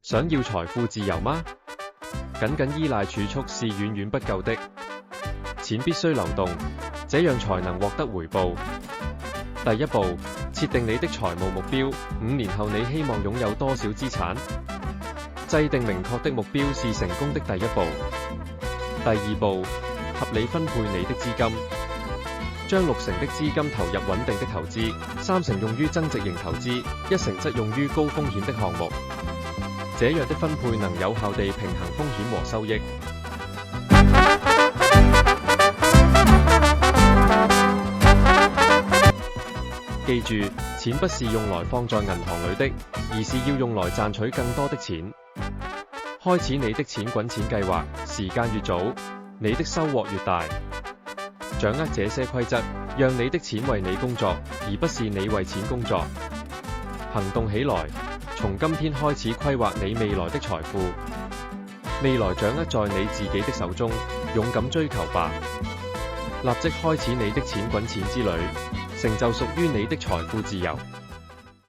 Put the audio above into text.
想要財富自由嗎？僅依賴儲蓄是遠遠不夠的，錢必須流動，這樣才能獲得回報。第一步，設定你的財務目標，5年後你希望擁有多少資產？制定明確的目標是成功的第一步。第二步，合理分配你的資金，將60%的資金投入穩定的投資，30%用於增值型投資，1%則用於高風險的項目。這樣的分配能有效地平衡風險和收益。記住，錢不是用來放在銀行裏的，而是要用來賺取更多的錢。開始你的錢滾錢計劃，時間越早，你的收穫越大。掌握這些規則，讓你的錢為你工作，而不是你為錢工作。行動起來，從今天開始規劃你未來的財富。未來掌握在你自己的手中，勇敢追求吧！立即開始你的錢滾錢之旅，成就屬於你的財富自由。